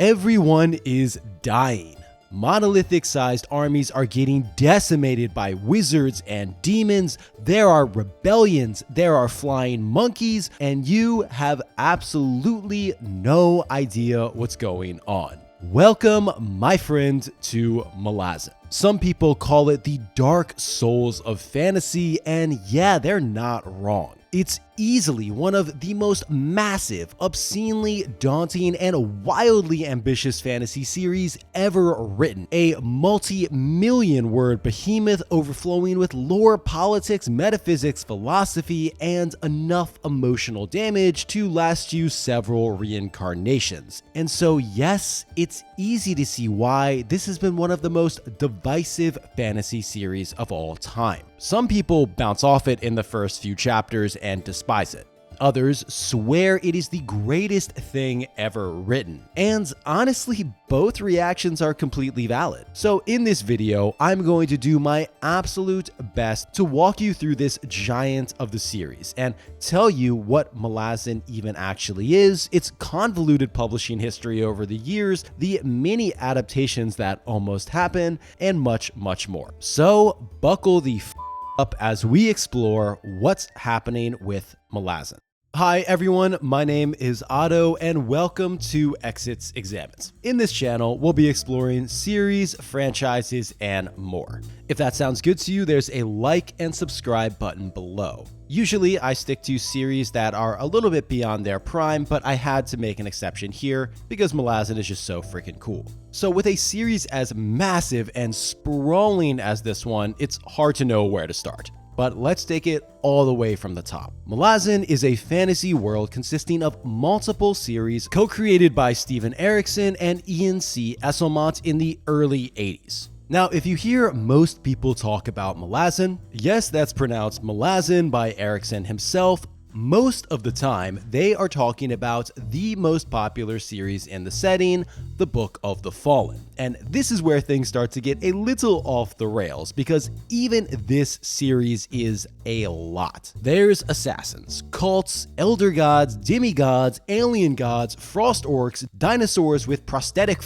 Everyone is dying. Monolithic-sized armies are getting decimated by wizards and demons. There are rebellions, there are flying monkeys, and you have absolutely no idea what's going on. Welcome, my friend, to Malazan. Some people call it the Dark Souls of fantasy, and yeah, they're not wrong. It's easily one of the most massive, obscenely daunting, and wildly ambitious fantasy series ever written. A multi-million word behemoth overflowing with lore, politics, metaphysics, philosophy, and enough emotional damage to last you several reincarnations. And so yes, it's easy to see why this has been one of the most divisive fantasy series of all time. Some people bounce off it in the first few chapters and despise it. Others swear it is the greatest thing ever written. And honestly, both reactions are completely valid. So in this video, I'm going to do my absolute best to walk you through this giant of the series and tell you what Malazan even actually is, its convoluted publishing history over the years, the many adaptations that almost happened, and much, much more. So buckle the up as we explore what's happening with Malazan. Hi everyone, my name is Otto and welcome to Exits Examines. In this channel, we'll be exploring series, franchises, and more. If that sounds good to you, there's a like and subscribe button below. Usually I stick to series that are a little bit beyond their prime, but I had to make an exception here because Malazan is just so freaking cool. So with a series as massive and sprawling as this one, it's hard to know where to start. But let's take it all the way from the top. Malazan is a fantasy world consisting of multiple series co-created by Steven Erikson and Ian C. Esselmont in the early 80s. Now, if you hear most people talk about Malazan, yes, that's pronounced Malazan by Erikson himself. Most of the time, they are talking about the most popular series in the setting, the Book of the Fallen. And this is where things start to get a little off the rails, because even this series is a lot. There's assassins, cults, elder gods, demigods, alien gods, frost orcs, dinosaurs with prosthetic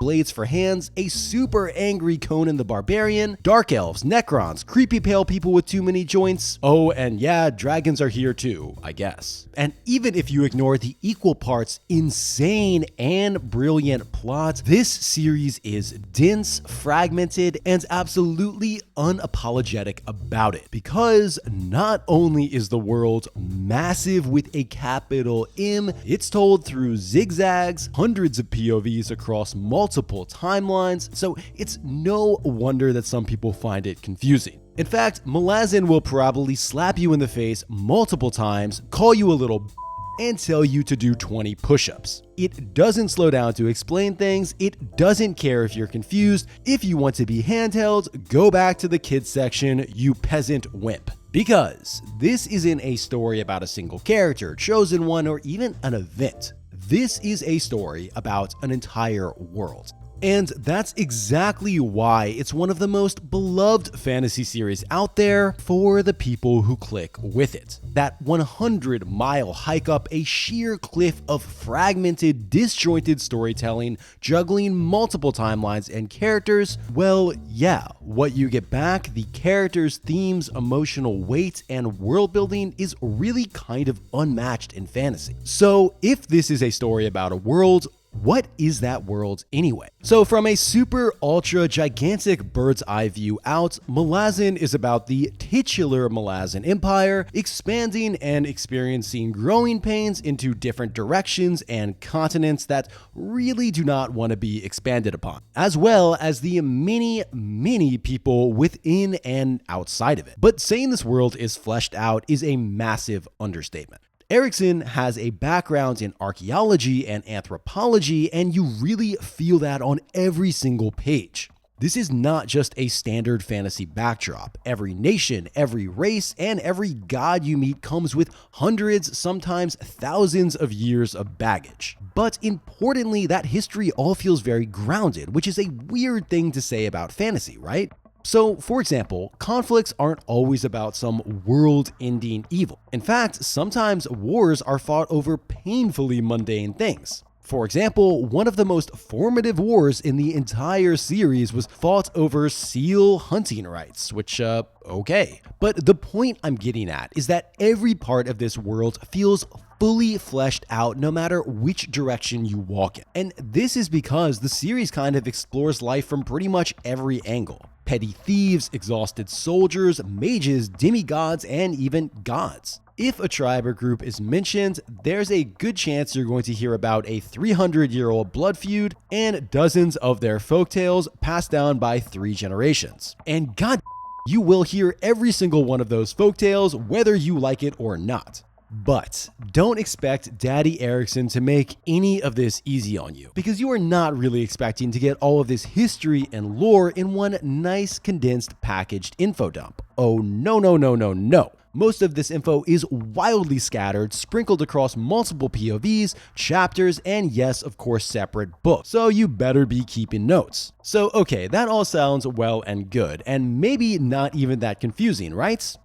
blades for hands, a super angry Conan the Barbarian, dark elves, necrons, creepy pale people with too many joints. Oh, and yeah, dragons are here too, I guess. And even if you ignore the equal parts insane and brilliant plot, this series is dense, fragmented, and absolutely unapologetic about it. Because not only is the world massive with a capital M, it's told through zigzags, hundreds of POVs across multiple timelines, so it's no wonder that some people find it confusing. In fact, Malazan will probably slap you in the face multiple times, call you a little and tell you to do 20 push-ups. It doesn't slow down to explain things, it doesn't care if you're confused. If you want to be handheld, go back to the kids section, you peasant wimp. Because this isn't a story about a single character, chosen one, or even an event. This is a story about an entire world. And that's exactly why it's one of the most beloved fantasy series out there for the people who click with it. That 100-mile hike up a sheer cliff of fragmented, disjointed storytelling, juggling multiple timelines and characters. Well, yeah, what you get back, the characters, themes, emotional weight, and world building is really kind of unmatched in fantasy. So if this is a story about a world, what is that world anyway? So from a super ultra gigantic bird's eye view out, Malazan is about the titular Malazan Empire expanding and experiencing growing pains into different directions and continents that really do not want to be expanded upon, as well as the many people within and outside of it. But saying this world is fleshed out is a massive understatement. Erikson has a background in archaeology and anthropology, and you really feel that on every single page. This is not just a standard fantasy backdrop. Every nation, every race, and every god you meet comes with hundreds, sometimes thousands of years of baggage. But importantly, that history all feels very grounded, which is a weird thing to say about fantasy, right? So, for example, conflicts aren't always about some world-ending evil. In fact, sometimes wars are fought over painfully mundane things. For example, one of the most formative wars in the entire series was fought over seal hunting rights, which, okay. But the point I'm getting at is that every part of this world feels fully fleshed out no matter which direction you walk in. And this is because the series kind of explores life from pretty much every angle. Petty thieves, exhausted soldiers, mages, demigods, and even gods. If a tribe or group is mentioned, there's a good chance you're going to hear about a 300-year-old blood feud and dozens of their folktales passed down by 3 generations. And god, you will hear every single one of those folktales whether you like it or not. But don't expect Daddy Erickson to make any of this easy on you, because you are not really expecting to get all of this history and lore in one nice condensed packaged info dump. Oh no, no, no, no, no. Most of this info is wildly scattered, sprinkled across multiple POVs, chapters, and yes, of course, separate books. So you better be keeping notes. So okay, that all sounds well and good, and maybe not even that confusing, right?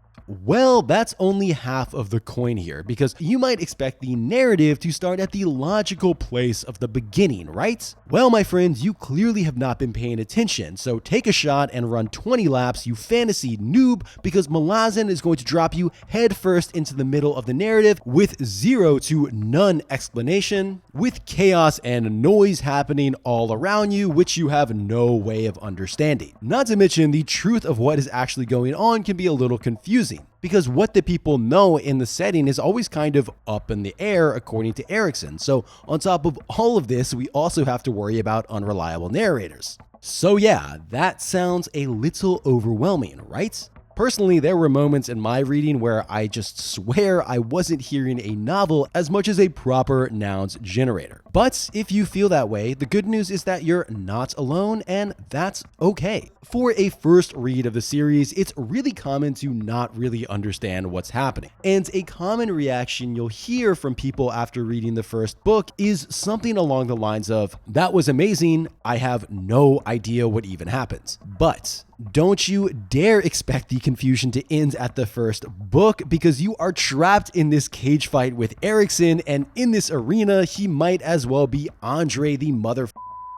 Well, that's only half of the coin here, because you might expect the narrative to start at the logical place of the beginning, right? Well, my friends, you clearly have not been paying attention, so take a shot and run 20 laps, you fantasy noob, because Malazan is going to drop you headfirst into the middle of the narrative with 0 to none explanation, with chaos and noise happening all around you, which you have no way of understanding. Not to mention, the truth of what is actually going on can be a little confusing, because what the people know in the setting is always kind of up in the air, according to Erickson. So on top of all of this, we also have to worry about unreliable narrators. So yeah, that sounds a little overwhelming, right? Personally, there were moments in my reading where I just swear I wasn't hearing a novel as much as a proper nouns generator. But if you feel that way, the good news is that you're not alone, and that's okay. For a first read of the series, it's really common to not really understand what's happening. And a common reaction you'll hear from people after reading the first book is something along the lines of, "That was amazing, I have no idea what even happens." But don't you dare expect the confusion to end at the first book, because you are trapped in this cage fight with Erickson, and in this arena, he might as well be Andre the mother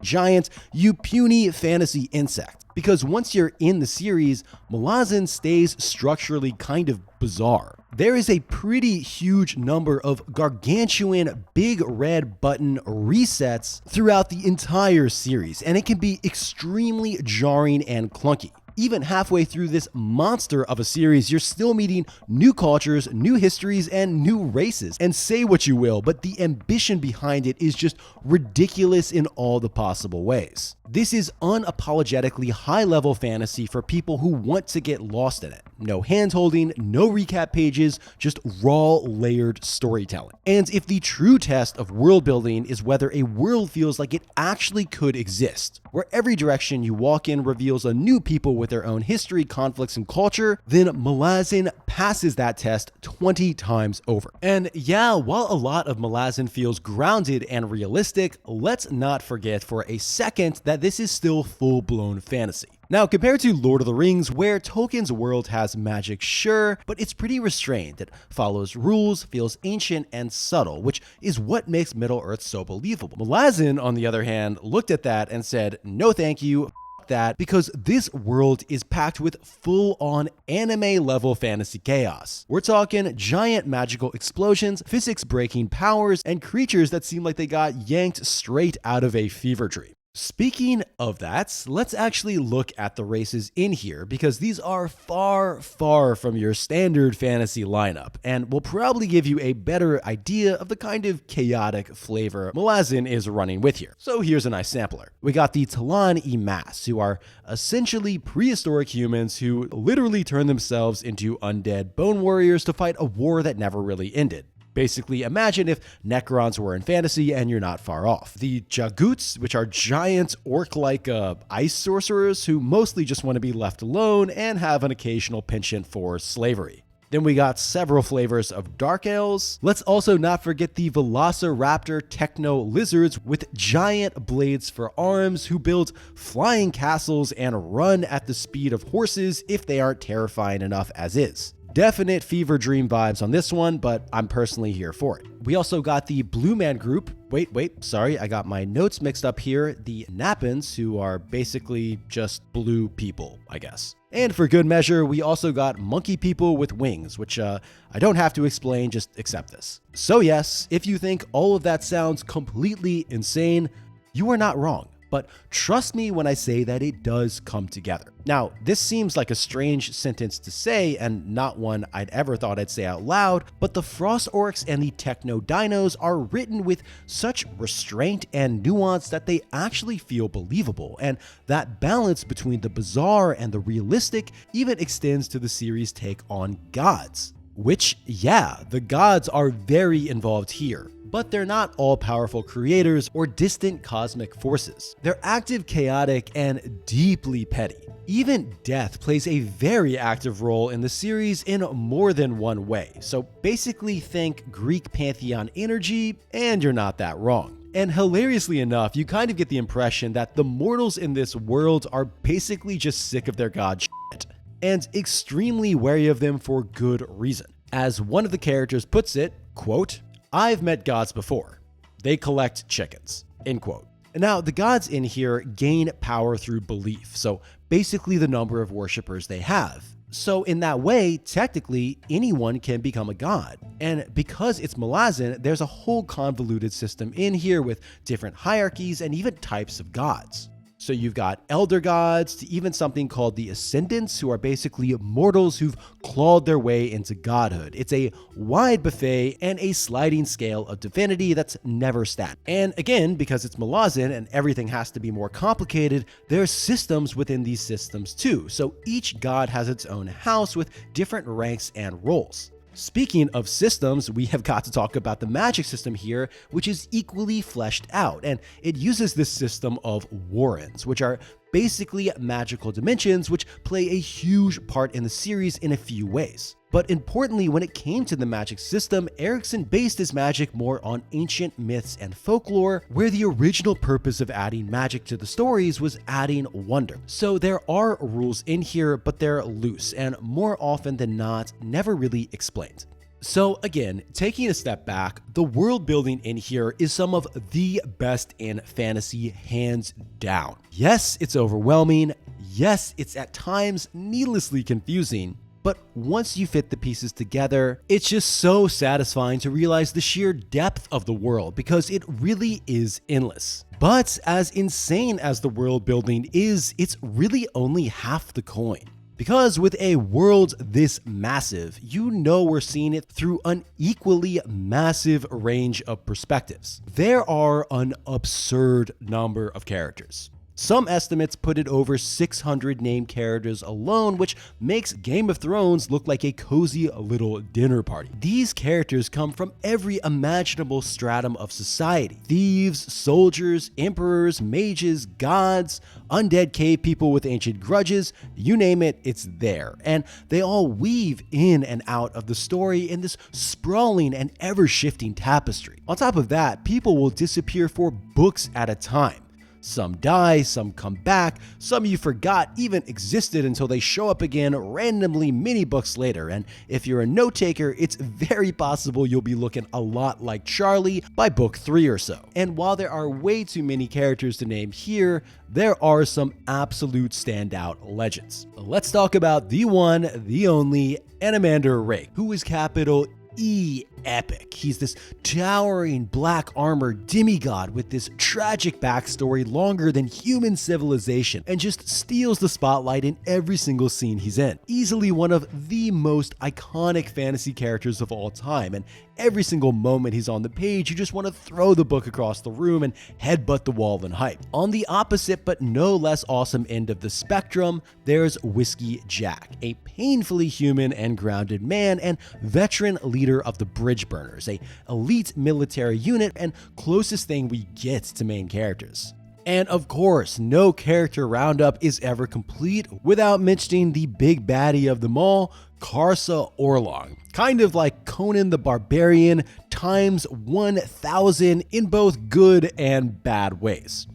giant, you puny fantasy insect. Because once you're in the series, Malazan stays structurally kind of bizarre. There is a pretty huge number of gargantuan big red button resets throughout the entire series, and it can be extremely jarring and clunky. Even halfway through this monster of a series, you're still meeting new cultures, new histories, and new races. And say what you will, but the ambition behind it is just ridiculous in all the possible ways. This is unapologetically high-level fantasy for people who want to get lost in it. No hand-holding, no recap pages, just raw, layered storytelling. And if the true test of world building is whether a world feels like it actually could exist, where every direction you walk in reveals a new people with their own history, conflicts, and culture, then Malazan passes that test 20 times over. And yeah, while a lot of Malazan feels grounded and realistic, let's not forget for a second that this is still full-blown fantasy. Now, compared to Lord of the Rings, where Tolkien's world has magic, sure, but it's pretty restrained. It follows rules, feels ancient and subtle, which is what makes Middle-earth so believable. Malazan, on the other hand, looked at that and said, no thank you, that, because this world is packed with full-on anime-level fantasy chaos. We're talking giant magical explosions, physics-breaking powers, and creatures that seem like they got yanked straight out of a fever dream. Speaking of that, let's actually look at the races in here, because these are far, far from your standard fantasy lineup, and will probably give you a better idea of the kind of chaotic flavor Malazan is running with here. So here's a nice sampler. We got the Talan-i-Mas, who are essentially prehistoric humans who literally turn themselves into undead bone warriors to fight a war that never really ended. Basically, imagine if Necrons were in fantasy, and you're not far off. The Jaguts, which are giant orc-like ice sorcerers who mostly just want to be left alone and have an occasional penchant for slavery. Then we got several flavors of Dark Elves. Let's also not forget the Velociraptor Techno Lizards with giant blades for arms who build flying castles and run at the speed of horses if they aren't terrifying enough as is. Definite fever dream vibes on this one, but I'm personally here for it. We also got the Blue Man group. Wait, sorry, I got my notes mixed up here. The Nappins, who are basically just blue people, I guess. And for good measure, we also got monkey people with wings, which I don't have to explain, just accept this. So yes, if you think all of that sounds completely insane, you are not wrong. But trust me when I say that it does come together. Now, this seems like a strange sentence to say and not one I'd ever thought I'd say out loud, but the Frost Orcs and the Techno Dinos are written with such restraint and nuance that they actually feel believable, and that balance between the bizarre and the realistic even extends to the series' take on gods. Which, yeah, the gods are very involved here. But they're not all-powerful creators or distant cosmic forces. They're active, chaotic, and deeply petty. Even death plays a very active role in the series in more than one way. So basically think Greek pantheon energy, and you're not that wrong. And hilariously enough, you kind of get the impression that the mortals in this world are basically just sick of their god shit, and extremely wary of them for good reason. As one of the characters puts it, quote, "I've met gods before. They collect chickens," end quote. Now, the gods in here gain power through belief, so basically the number of worshippers they have. So in that way, technically, anyone can become a god. And because it's Malazan, there's a whole convoluted system in here with different hierarchies and even types of gods. So you've got elder gods to even something called the Ascendants, who are basically mortals who've clawed their way into godhood. It's a wide buffet and a sliding scale of divinity that's never static. And again, because it's Malazan and everything has to be more complicated, there's systems within these systems too. So each god has its own house with different ranks and roles. Speaking of systems, we have got to talk about the magic system here, which is equally fleshed out, and it uses this system of warrens, which are basically magical dimensions which play a huge part in the series in a few ways. But importantly, when it came to the magic system, Erikson based his magic more on ancient myths and folklore, where the original purpose of adding magic to the stories was adding wonder. So there are rules in here, but they're loose and more often than not, never really explained. So again, taking a step back, the world building in here is some of the best in fantasy, hands down. Yes, it's overwhelming. Yes, it's at times needlessly confusing. But once you fit the pieces together, it's just so satisfying to realize the sheer depth of the world, because it really is endless. But as insane as the world building is, it's really only half the coin. Because with a world this massive, you know we're seeing it through an equally massive range of perspectives. There are an absurd number of characters. Some estimates put it over 600 named characters alone, which makes Game of Thrones look like a cozy little dinner party. These characters come from every imaginable stratum of society. Thieves, soldiers, emperors, mages, gods, undead cave people with ancient grudges, you name it, it's there. And they all weave in and out of the story in this sprawling and ever-shifting tapestry. On top of that, people will disappear for books at a time. Some die, some come back, some you forgot even existed until they show up again randomly many books later, and if you're a note taker, it's very possible you'll be looking a lot like Charlie by book 3 or so. And while there are way too many characters to name here, there are some absolute standout legends. Let's talk about the one, the only, Enamander Rake, who is capital E epic. He's this towering black armored demigod with this tragic backstory longer than human civilization, and just steals the spotlight in every single scene he's in. Easily one of the most iconic fantasy characters of all time, and every single moment he's on the page, you just want to throw the book across the room and headbutt the wall in hype. On the opposite but no less awesome end of the spectrum, there's Whiskey Jack, a painfully human and grounded man and veteran leader of the Bridge Burners, a elite military unit and closest thing we get to main characters. And of course, no character roundup is ever complete without mentioning the big baddie of them all, Karsa Orlong. Kind of like Conan the Barbarian times 1,000 in both good and bad ways.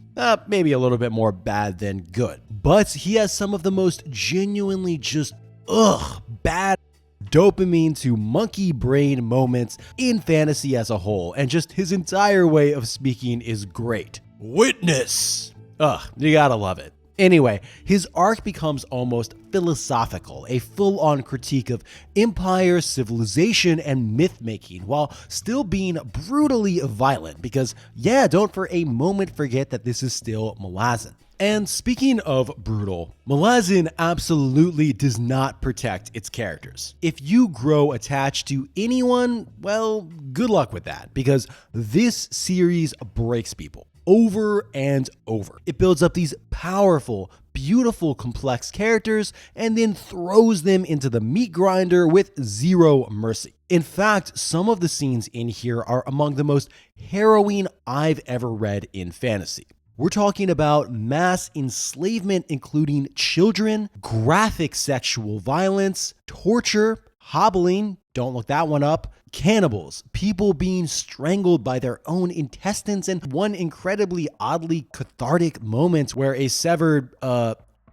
Maybe a little bit more bad than good. But he has some of the most genuinely just bad dopamine to monkey brain moments in fantasy as a whole, and just his entire way of speaking is great. Witness! Ugh, you gotta love it. Anyway, his arc becomes almost philosophical, a full-on critique of empire, civilization, and myth-making, while still being brutally violent, because yeah, don't for a moment forget that this is still Malazan. And speaking of brutal, Malazan absolutely does not protect its characters. If you grow attached to anyone, well, good luck with that, because this series breaks people over and over. It builds up these powerful, beautiful, complex characters and then throws them into the meat grinder with zero mercy. In fact, some of the scenes in here are among the most harrowing I've ever read in fantasy. We're talking about mass enslavement, including children, graphic sexual violence, torture, hobbling, don't look that one up, cannibals, people being strangled by their own intestines, and one incredibly oddly cathartic moment where a severed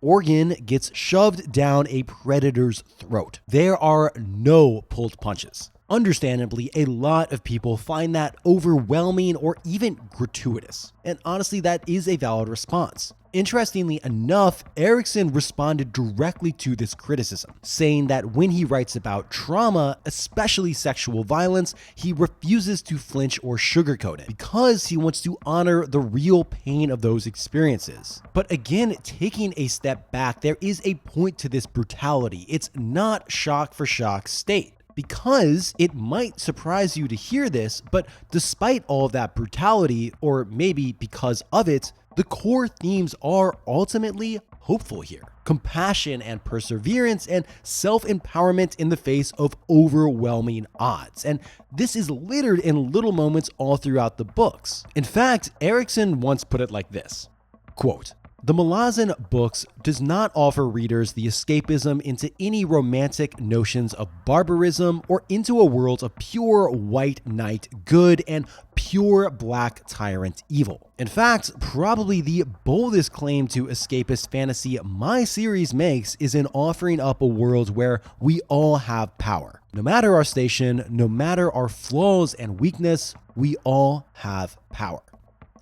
organ gets shoved down a predator's throat. There are no pulled punches. Understandably, a lot of people find that overwhelming or even gratuitous. And honestly, that is a valid response. Interestingly enough, Erikson responded directly to this criticism, saying that when he writes about trauma, especially sexual violence, he refuses to flinch or sugarcoat it because he wants to honor the real pain of those experiences. But again, taking a step back, there is a point to this brutality. It's not shock for shock's state. Because it might surprise you to hear this, but despite all of that brutality, or maybe because of it, the core themes are ultimately hopeful here. Compassion and perseverance and self-empowerment in the face of overwhelming odds. And this is littered in little moments all throughout the books. In fact, Erikson once put it like this, quote, "The Malazan Books does not offer readers the escapism into any romantic notions of barbarism or into a world of pure white knight good and pure black tyrant evil. In fact, probably the boldest claim to escapist fantasy my series makes is in offering up a world where we all have power. No matter our station, no matter our flaws and weakness, we all have power."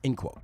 End quote.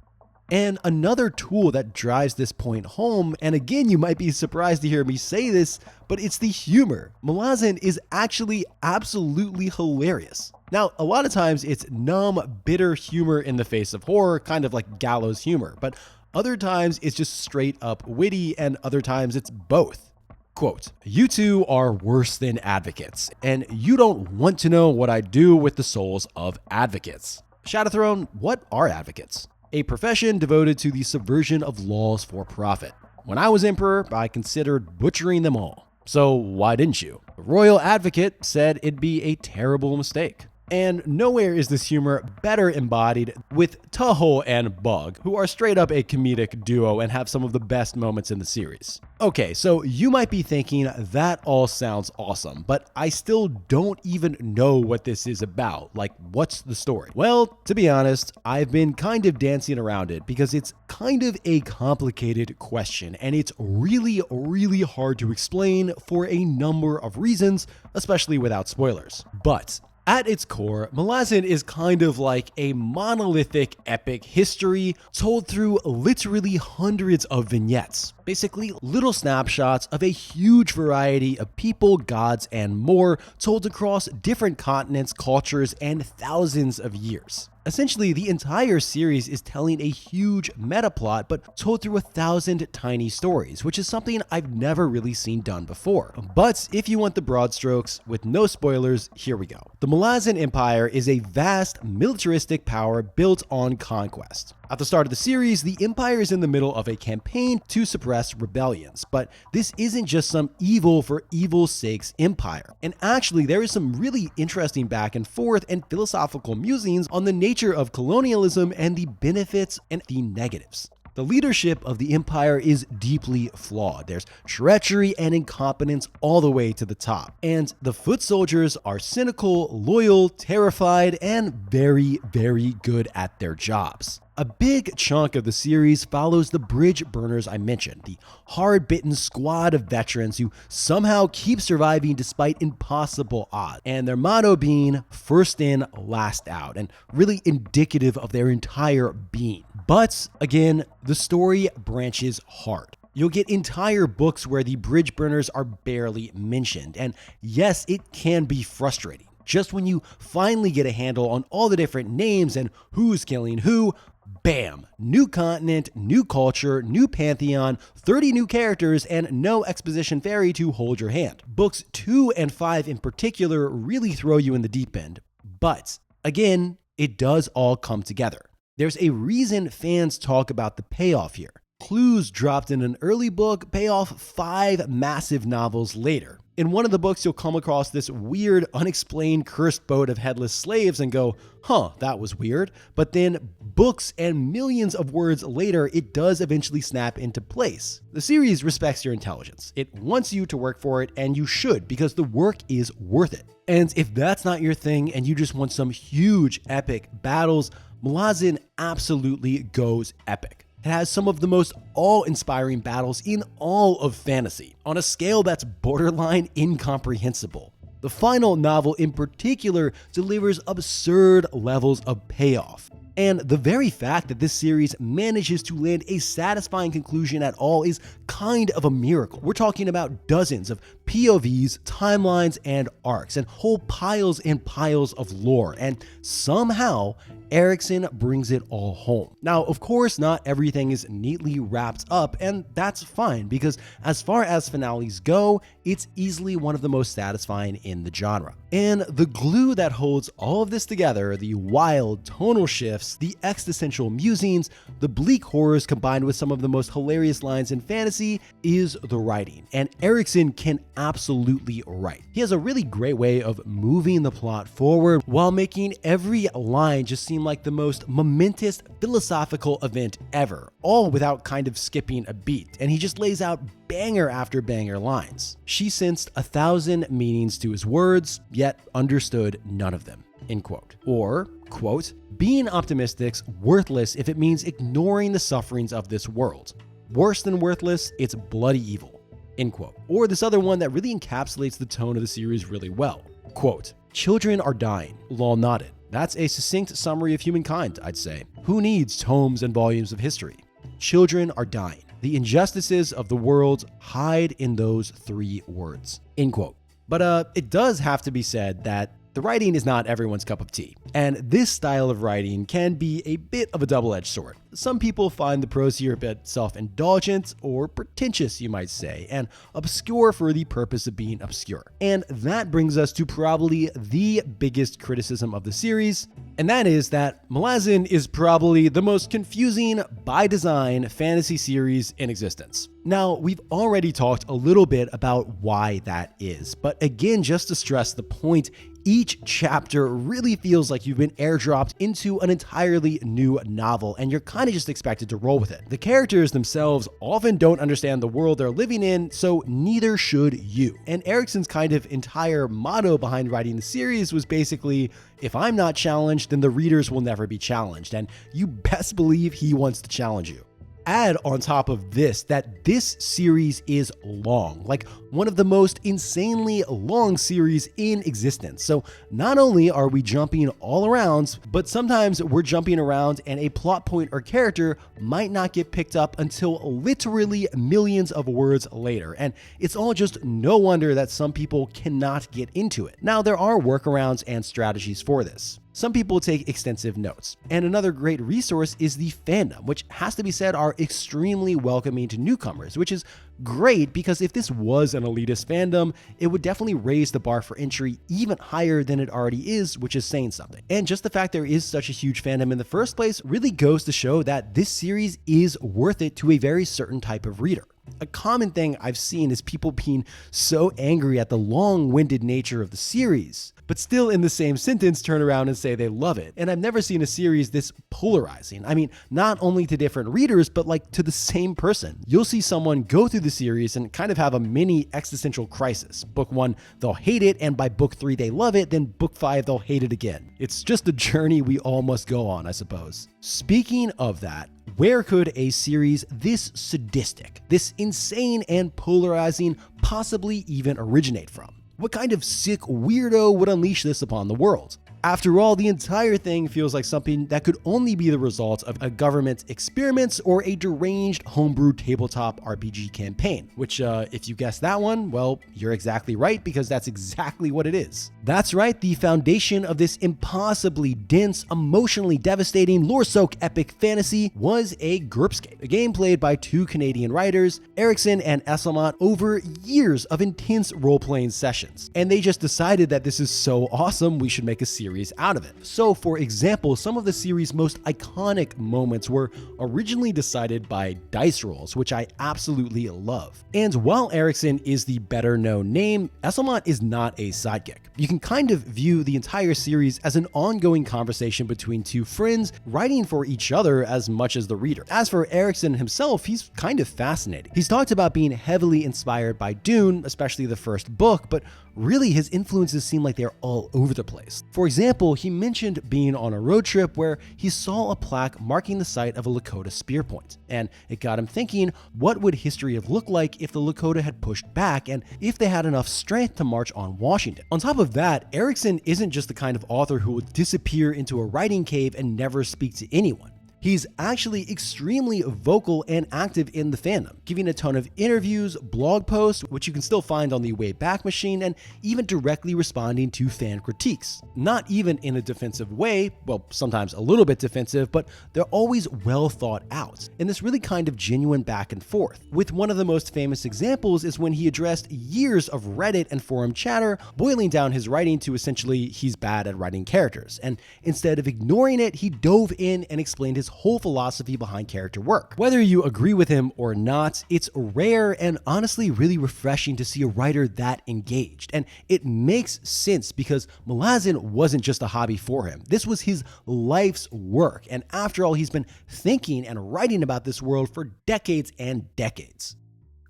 And another tool that drives this point home, and again, you might be surprised to hear me say this, but it's the humor. Malazan is actually absolutely hilarious. Now, a lot of times it's numb, bitter humor in the face of horror, kind of like gallows humor, but other times it's just straight up witty, and other times it's both. Quote, "You two are worse than advocates, and you don't want to know what I do with the souls of advocates." Shadowthrone, what are advocates? A profession devoted to the subversion of laws for profit. When I was emperor, I considered butchering them all. So why didn't you? The royal advocate said it'd be a terrible mistake. And nowhere is this humor better embodied with Tahoe and Bug, who are straight up a comedic duo and have some of the best moments in the series. Okay, so you might be thinking that all sounds awesome, but I still don't even know what this is about. Like, what's the story? Well, to be honest, I've been kind of dancing around it because it's kind of a complicated question and it's really, really hard to explain for a number of reasons, especially without spoilers. But at its core, Malazan is kind of like a monolithic epic history told through literally hundreds of vignettes. Basically, little snapshots of a huge variety of people, gods, and more told across different continents, cultures, and thousands of years. Essentially, the entire series is telling a huge meta plot, but told through 1,000 tiny stories, which is something I've never really seen done before. But if you want the broad strokes, with no spoilers, here we go. The Malazan Empire is a vast, militaristic power built on conquest. At the start of the series, the Empire is in the middle of a campaign to suppress rebellions, but this isn't just some evil for evil's sake's empire. And actually, there is some really interesting back and forth and philosophical musings on the nature of colonialism and the benefits and the negatives. The leadership of the Empire is deeply flawed. There's treachery and incompetence all the way to the top. And the foot soldiers are cynical, loyal, terrified, and very, very good at their jobs. A big chunk of the series follows the bridge burners I mentioned, the hard-bitten squad of veterans who somehow keep surviving despite impossible odds, and their motto being first in, last out, and really indicative of their entire being. But again, the story branches hard. You'll get entire books where the bridge burners are barely mentioned, and yes, it can be frustrating. Just when you finally get a handle on all the different names and who's killing who, bam! New continent, new culture, new pantheon, 30 new characters, and no exposition fairy to hold your hand. Books 2 and 5 in particular really throw you in the deep end. But again, it does all come together. There's a reason fans talk about the payoff here. Clues dropped in an early book pay off 5 massive novels later. In one of the books, you'll come across this weird, unexplained cursed boat of headless slaves and go, huh, that was weird. But then books and millions of words later, it does eventually snap into place. The series respects your intelligence. It wants you to work for it, and you should, because the work is worth it. And if that's not your thing and you just want some huge epic battles, Malazan absolutely goes epic. It has some of the most awe-inspiring battles in all of fantasy, on a scale that's borderline incomprehensible. The final novel in particular delivers absurd levels of payoff. And the very fact that this series manages to land a satisfying conclusion at all is kind of a miracle. We're talking about dozens of POVs, timelines, and arcs, and whole piles and piles of lore, and somehow Eriksen brings it all home. Now, of course, not everything is neatly wrapped up, and that's fine, because as far as finales go, it's easily one of the most satisfying in the genre. And the glue that holds all of this together, the wild tonal shifts, the existential musings, the bleak horrors combined with some of the most hilarious lines in fantasy, is the writing. And Eriksen can absolutely write. He has a really great way of moving the plot forward while making every line just seem like the most momentous philosophical event ever, all without kind of skipping a beat. And he just lays out banger after banger lines. She sensed 1,000 meanings to his words, yet understood none of them, end quote. Or, quote, being optimistic's worthless if it means ignoring the sufferings of this world. Worse than worthless, it's bloody evil, end quote. Or this other one that really encapsulates the tone of the series really well. Quote, children are dying, Lol nodded. That's a succinct summary of humankind, I'd say. Who needs tomes and volumes of history? Children are dying. The injustices of the world hide in those 3 words, end quote. But it does have to be said that the writing is not everyone's cup of tea, and this style of writing can be a bit of a double-edged sword. Some people find the prose here a bit self-indulgent or pretentious, you might say, and obscure for the purpose of being obscure. And that brings us to probably the biggest criticism of the series, and that is that Malazan is probably the most confusing by design fantasy series in existence. Now, we've already talked a little bit about why that is, but again, just to stress the point, each chapter really feels like you've been airdropped into an entirely new novel, and you're kind of just expected to roll with it. The characters themselves often don't understand the world they're living in, so neither should you. And Eriksen's kind of entire motto behind writing the series was basically, if I'm not challenged, then the readers will never be challenged, and you best believe he wants to challenge you. Add on top of this that this series is long, like one of the most insanely long series in existence. So not only are we jumping all around, but sometimes we're jumping around and a plot point or character might not get picked up until literally millions of words later. And it's all just no wonder that some people cannot get into it. Now, there are workarounds and strategies for this. Some people take extensive notes. And another great resource is the Fandom, which has to be said are extremely welcoming to newcomers, which is great because if this was an elitist fandom, it would definitely raise the bar for entry even higher than it already is, which is saying something. And just the fact there is such a huge fandom in the first place really goes to show that this series is worth it to a very certain type of reader. A common thing I've seen is people being so angry at the long-winded nature of the series. but still in the same sentence turn around and say they love it. And I've never seen a series this polarizing. I mean, not only to different readers, but like to the same person. You'll see someone go through the series and kind of have a mini existential crisis. Book 1, they'll hate it, and by book 3, they love it, then book 5, they'll hate it again. It's just a journey we all must go on, I suppose. Speaking of that, where could a series this sadistic, this insane and polarizing possibly even originate from? What kind of sick weirdo would unleash this upon the world? After all, the entire thing feels like something that could only be the result of a government's experiments or a deranged homebrew tabletop RPG campaign, which if you guessed that one, well, you're exactly right, because that's exactly what it is. That's right, the foundation of this impossibly dense, emotionally devastating, lore-soaked epic fantasy was a GURPScape, a game played by 2 Canadian writers, Erickson and Esselmont, over years of intense role-playing sessions. And they just decided that this is so awesome, we should make a series out of it. So, for example, some of the series' most iconic moments were originally decided by dice rolls, which I absolutely love. And while Erickson is the better known name, Esselmont is not a sidekick. You can kind of view the entire series as an ongoing conversation between 2 friends writing for each other as much as the reader. As for Erickson himself, he's kind of fascinating. He's talked about being heavily inspired by Dune, especially the first book, but really his influences seem like they're all over the place. For example, he mentioned being on a road trip where he saw a plaque marking the site of a Lakota spear point, and it got him thinking, what would history have looked like if the Lakota had pushed back and if they had enough strength to march on Washington? On top of that, Erickson isn't just the kind of author who would disappear into a writing cave and never speak to anyone. He's actually extremely vocal and active in the fandom, giving a ton of interviews, blog posts, which you can still find on the Wayback Machine, and even directly responding to fan critiques. Not even in a defensive way, well, sometimes a little bit defensive, but they're always well thought out, in this really kind of genuine back and forth. With one of the most famous examples is when he addressed years of Reddit and forum chatter, boiling down his writing to essentially he's bad at writing characters, and instead of ignoring it, he dove in and explained his whole philosophy behind character work. Whether you agree with him or not, it's rare and honestly really refreshing to see a writer that engaged. And it makes sense because Malazan wasn't just a hobby for him. This was his life's work. And after all, he's been thinking and writing about this world for decades and decades.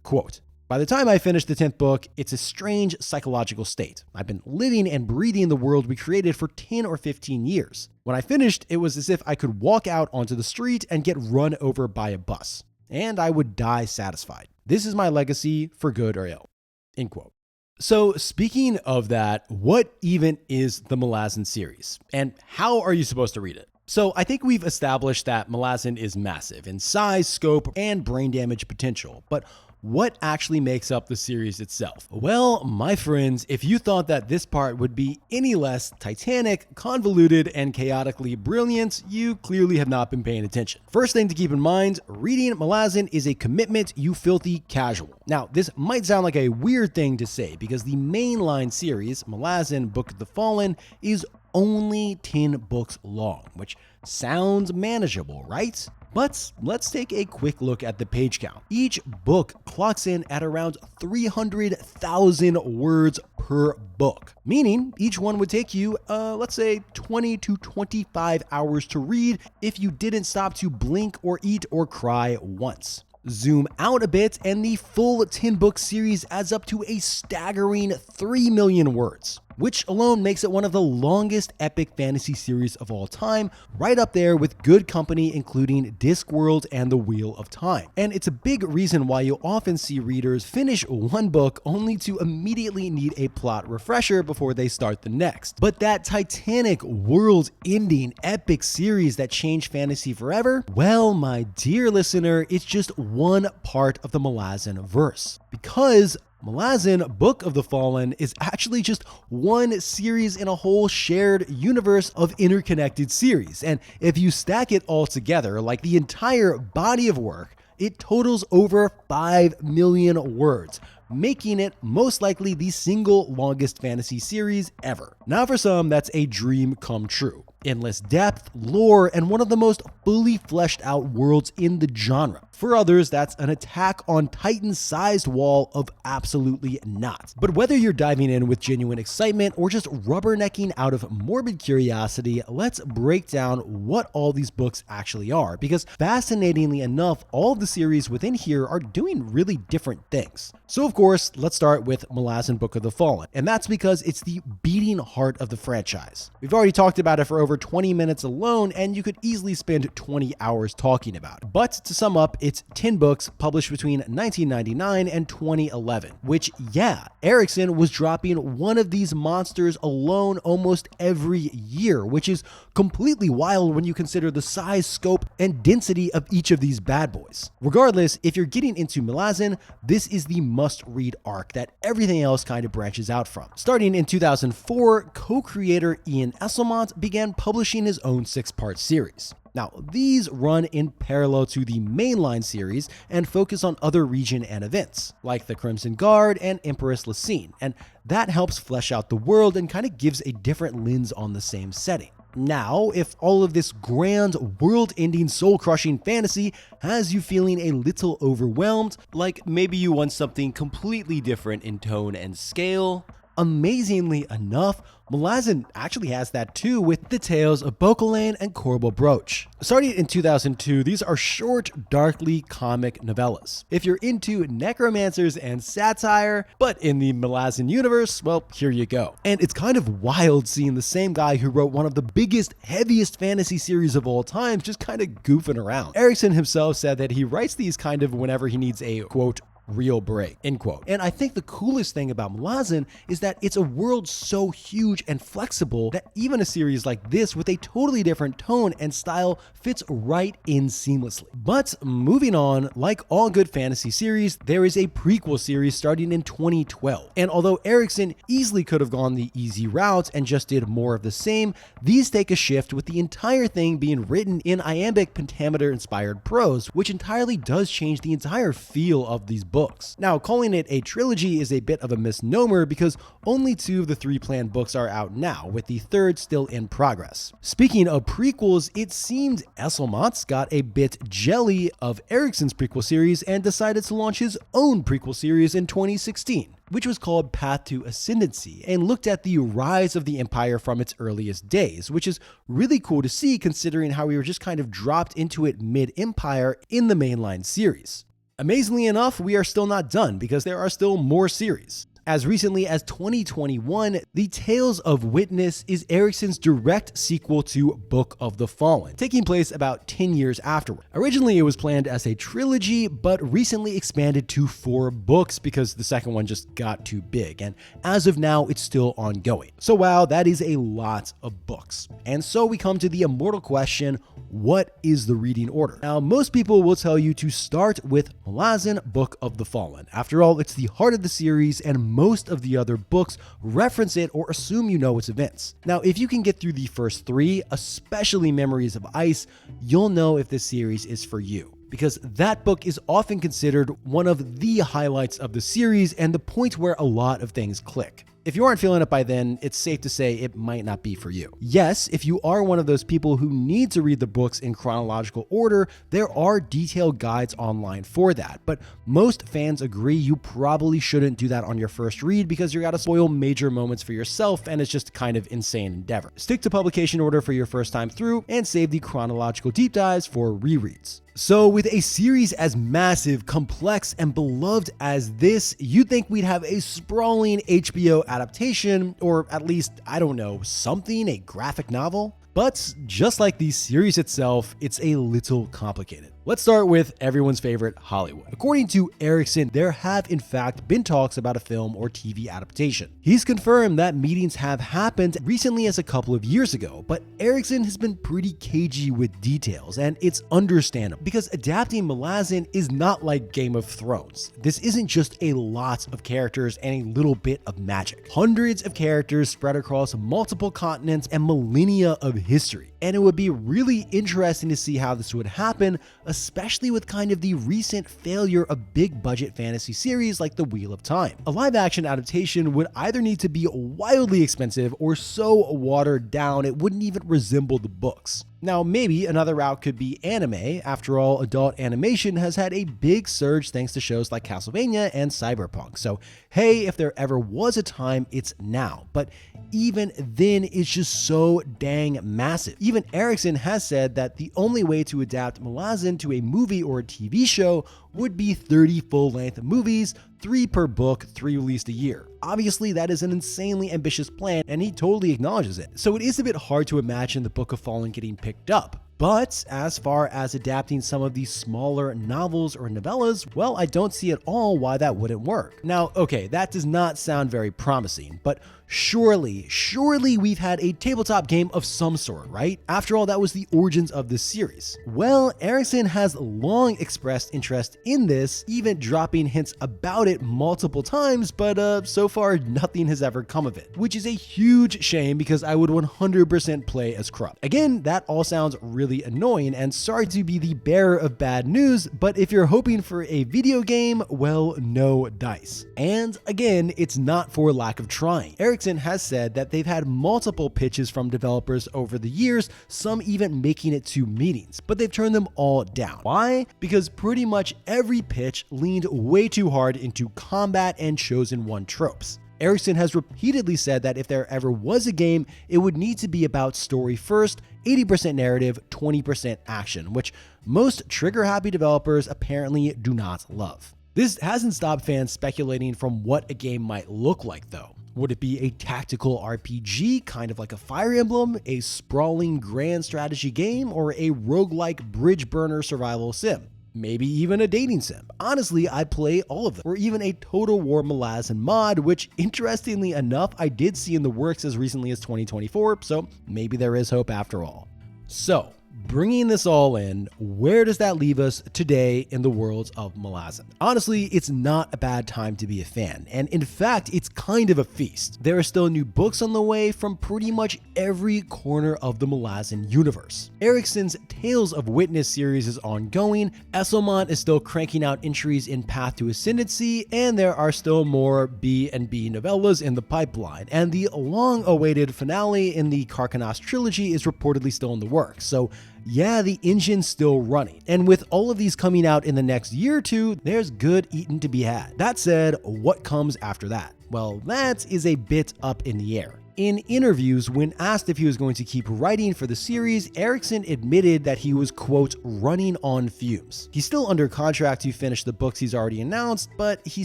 Quote, "By the time I finished the 10th book, it's a strange psychological state. I've been living and breathing the world we created for 10 or 15 years. When I finished, it was as if I could walk out onto the street and get run over by a bus. And I would die satisfied. This is my legacy, for good or ill." End quote. So speaking of that, what even is the Malazan series? And how are you supposed to read it? So I think we've established that Malazan is massive in size, scope, and brain damage potential. But what actually makes up the series itself? Well, my friends, if you thought that this part would be any less titanic, convoluted, and chaotically brilliant, you clearly have not been paying attention. First thing to keep in mind, reading Malazan is a commitment, you filthy casual. Now, this might sound like a weird thing to say because the mainline series, Malazan Book of the Fallen, is only 10 books long, which sounds manageable, right? But let's take a quick look at the page count. Each book clocks in at around 300,000 words per book, meaning each one would take you, let's say 20 to 25 hours to read if you didn't stop to blink or eat or cry once. Zoom out a bit and the full 10-book series adds up to a staggering 3 million words, which alone makes it one of the longest epic fantasy series of all time, right up there with Good Company, including Discworld and The Wheel of Time. And it's a big reason why you'll often see readers finish one book only to immediately need a plot refresher before they start the next. But that titanic, world-ending, epic series that changed fantasy forever? Well, my dear listener, it's just one part of the Malazan verse. Because Malazan Book of the Fallen is actually just one series in a whole shared universe of interconnected series. And if you stack it all together, like the entire body of work, it totals over 5 million words, making it most likely the single longest fantasy series ever. Now for some, that's a dream come true. Endless depth, lore, and one of the most fully fleshed out worlds in the genre. For others, that's an Attack on Titan-sized wall of absolutely not. But whether you're diving in with genuine excitement or just rubbernecking out of morbid curiosity, let's break down what all these books actually are, because fascinatingly enough, all of the series within here are doing really different things. So of course, let's start with Malazan Book of the Fallen, and that's because it's the beating heart of the franchise. We've already talked about it for over 20 minutes alone, and you could easily spend 20 hours talking about it. But to sum up, it's 10 books published between 1999 and 2011, which, yeah, Erikson was dropping one of these monsters alone almost every year, which is completely wild when you consider the size, scope, and density of each of these bad boys. Regardless, if you're getting into Malazan, this is the must-read arc that everything else kind of branches out from. Starting in 2004, co-creator Ian Esselmont began publishing his own 6-part series. Now, these run in parallel to the mainline series and focus on other region and events, like the Crimson Guard and Empress Lysine, and that helps flesh out the world and kind of gives a different lens on the same setting. Now, if all of this grand, world-ending, soul-crushing fantasy has you feeling a little overwhelmed, like maybe you want something completely different in tone and scale, amazingly enough, Malazan actually has that too with the tales of Bokolane and Korbal Broach. Starting in 2002, these are short, darkly comic novellas. If you're into necromancers and satire, but in the Malazan universe, well, here you go. And it's kind of wild seeing the same guy who wrote one of the biggest, heaviest fantasy series of all time just kind of goofing around. Erikson himself said that he writes these kind of whenever he needs a, quote, real break, end quote. And I think the coolest thing about Malazan is that it's a world so huge and flexible that even a series like this with a totally different tone and style fits right in seamlessly. But moving on, like all good fantasy series, there is a prequel series starting in 2012. And although Erikson easily could have gone the easy route and just did more of the same, these take a shift with the entire thing being written in iambic pentameter inspired prose, which entirely does change the entire feel of these books. Now, calling it a trilogy is a bit of a misnomer because only 2 of the 3 planned books are out now, with the 3rd still in progress. Speaking of prequels, it seemed Esselmont's got a bit jelly of Erikson's prequel series and decided to launch his own prequel series in 2016. Which was called Path to Ascendancy, and looked at the rise of the Empire from its earliest days, which is really cool to see considering how we were just kind of dropped into it mid-Empire in the mainline series. Amazingly enough, we are still not done because there are still more series. As recently as 2021, The Tales of Witness is Erikson's direct sequel to Book of the Fallen, taking place about 10 years afterward. Originally, it was planned as a trilogy, but recently expanded to 4 books because the second one just got too big, and as of now, it's still ongoing. So wow, that is a lot of books. And so we come to the immortal question, what is the reading order? Now, most people will tell you to start with Malazan Book of the Fallen. After all, it's the heart of the series, and most of the other books reference it or assume you know its events. Now, if you can get through the first 3, especially Memories of Ice, you'll know if this series is for you, because that book is often considered one of the highlights of the series and the point where a lot of things click. If you aren't feeling it by then, it's safe to say it might not be for you. Yes, if you are one of those people who need to read the books in chronological order, there are detailed guides online for that, but most fans agree you probably shouldn't do that on your first read because you're gonna spoil major moments for yourself and it's just kind of insane endeavor. Stick to publication order for your first time through and save the chronological deep dives for rereads. So with a series as massive, complex, and beloved as this, you'd think we'd have a sprawling HBO adaptation, or at least, I don't know, something, a graphic novel? But just like the series itself, it's a little complicated. Let's start with everyone's favorite, Hollywood. According to Erikson, there have in fact been talks about a film or TV adaptation. He's confirmed that meetings have happened recently as a couple of years ago, but Erikson has been pretty cagey with details, and it's understandable because adapting Malazan is not like Game of Thrones. This isn't just a lot of characters and a little bit of magic. Hundreds of characters spread across multiple continents and millennia of history. And it would be really interesting to see how this would happen, especially with kind of the recent failure of big budget fantasy series like The Wheel of Time. A live action adaptation would either need to be wildly expensive or so watered down it wouldn't even resemble the books. Now, maybe another route could be anime. After all, adult animation has had a big surge thanks to shows like Castlevania and Cyberpunk. So, hey, if there ever was a time, it's now. But even then, it's just so dang massive. Even Erickson has said that the only way to adapt Malazan to a movie or a TV show would be 30 full-length movies, 3 per book, 3 released a year. Obviously, that is an insanely ambitious plan, and he totally acknowledges it. So it is a bit hard to imagine the Book of Fallen getting picked up. But as far as adapting some of these smaller novels or novellas, well, I don't see at all why that wouldn't work. Now, okay, that does not sound very promising, but surely we've had a tabletop game of some sort, right? After all, that was the origins of this series. Well, Erickson has long expressed interest in this, even dropping hints about it multiple times, but so far nothing has ever come of it, which is a huge shame because I would 100% play as Krupp. Again, that all sounds really annoying, and sorry to be the bearer of bad news, but if you're hoping for a video game, well, no dice. And again, it's not for lack of trying. Erickson has said that they've had multiple pitches from developers over the years, some even making it to meetings, but they've turned them all down. Why? Because pretty much every pitch leaned way too hard into combat and chosen one tropes. Erickson has repeatedly said that if there ever was a game, it would need to be about story first, 80% narrative, 20% action, which most trigger-happy developers apparently do not love. This hasn't stopped fans speculating from what a game might look like though. Would it be a tactical RPG, kind of like a Fire Emblem, a sprawling grand strategy game, or a roguelike bridge burner survival sim? Maybe even a dating sim. Honestly, I'd play all of them. Or even a Total War Malazan mod, which interestingly enough, I did see in the works as recently as 2024, so maybe there is hope after all. So, bringing this all in, where does that leave us today in the world of Malazan? Honestly, it's not a bad time to be a fan, and in fact, it's kind of a feast. There are still new books on the way from pretty much every corner of the Malazan universe. Erickson's Tales of Witness series is ongoing, Esselmont is still cranking out entries in Path to Ascendancy, and there are still more B&B novellas in the pipeline, and the long-awaited finale in the Karkanos trilogy is reportedly still in the works, so yeah, the engine's still running. And with all of these coming out in the next year or two, there's good eating to be had. That said, what comes after that? Well, that is a bit up in the air. In interviews, when asked if he was going to keep writing for the series, Erickson admitted that he was, quote, running on fumes. He's still under contract to finish the books he's already announced, but he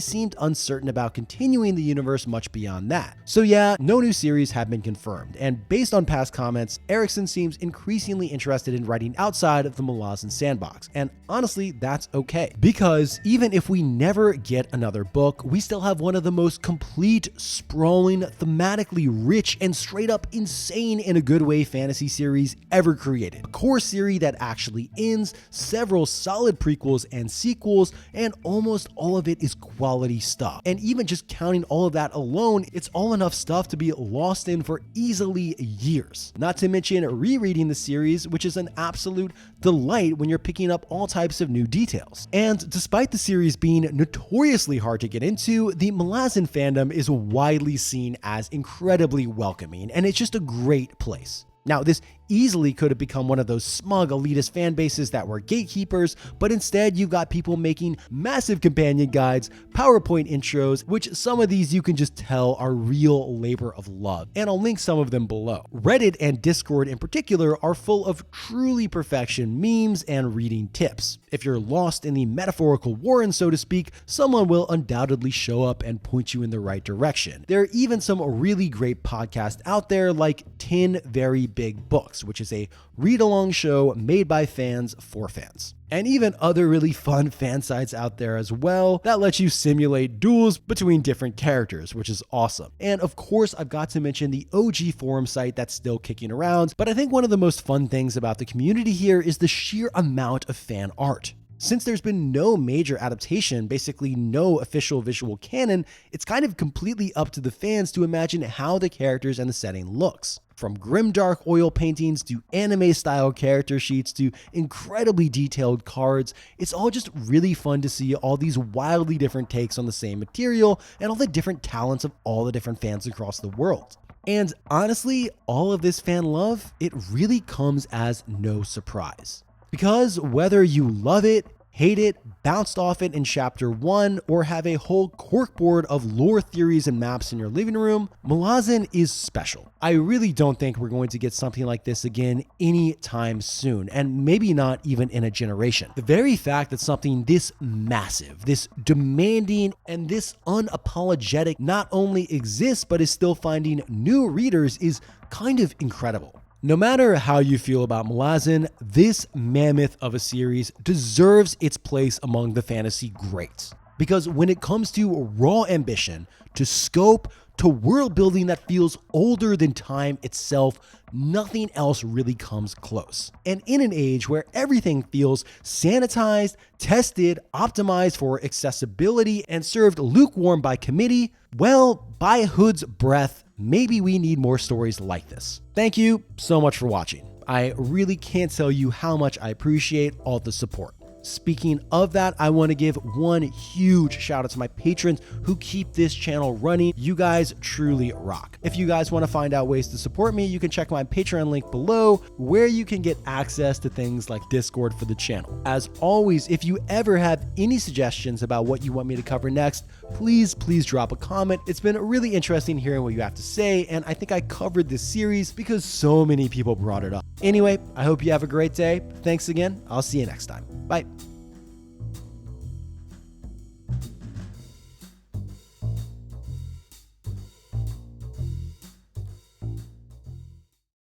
seemed uncertain about continuing the universe much beyond that. So yeah, no new series have been confirmed, and based on past comments, Erickson seems increasingly interested in writing outside of the Malazan sandbox, and honestly, that's okay. Because even if we never get another book, we still have one of the most complete, sprawling, thematically rich, and straight up insane in a good way fantasy series ever created. A core series that actually ends, several solid prequels and sequels, and almost all of it is quality stuff. And even just counting all of that alone, it's all enough stuff to be lost in for easily years. Not to mention rereading the series, which is an absolute delight when you're picking up all types of new details. And despite the series being notoriously hard to get into, the Malazan fandom is widely seen as incredibly welcoming, and it's just a great place. Now, this easily could have become one of those smug elitist fan bases that were gatekeepers, but instead you've got people making massive companion guides, PowerPoint intros, which some of these you can just tell are real labor of love, and I'll link some of them below. Reddit and Discord in particular are full of truly perfection memes and reading tips. If you're lost in the metaphorical warren, so to speak, someone will undoubtedly show up and point you in the right direction. There are even some really great podcasts out there like 10 Very Big Books, which is a read-along show made by fans for fans. And even other really fun fan sites out there as well that let you simulate duels between different characters, which is awesome. And of course, I've got to mention the OG forum site that's still kicking around, but I think one of the most fun things about the community here is the sheer amount of fan art. Since there's been no major adaptation, basically no official visual canon, it's kind of completely up to the fans to imagine how the characters and the setting looks. From grimdark oil paintings to anime-style character sheets to incredibly detailed cards, it's all just really fun to see all these wildly different takes on the same material and all the different talents of all the different fans across the world. And honestly, all of this fan love, it really comes as no surprise. Because whether you love it, hate it, bounced off it in chapter 1, or have a whole corkboard of lore theories and maps in your living room, Malazan is special. I really don't think we're going to get something like this again anytime soon, and maybe not even in a generation. The very fact that something this massive, this demanding, and this unapologetic not only exists but is still finding new readers is kind of incredible. No matter how you feel about Malazan, this mammoth of a series deserves its place among the fantasy greats. Because when it comes to raw ambition, to scope, to world building that feels older than time itself, nothing else really comes close. And in an age where everything feels sanitized, tested, optimized for accessibility, and served lukewarm by committee, well, by Hood's breath, maybe we need more stories like this. Thank you so much for watching. I really can't tell you how much I appreciate all the support. Speaking of that, I want to give one huge shout out to my patrons who keep this channel running. You guys truly rock. If you guys want to find out ways to support me, you can check my Patreon link below, where you can get access to things like Discord for the channel. As always, if you ever have any suggestions about what you want me to cover next, please drop a comment. It's been really interesting hearing what you have to say, and I think I covered this series because so many people brought it up. Anyway, I hope you have a great day. Thanks again. I'll see you next time. Bye.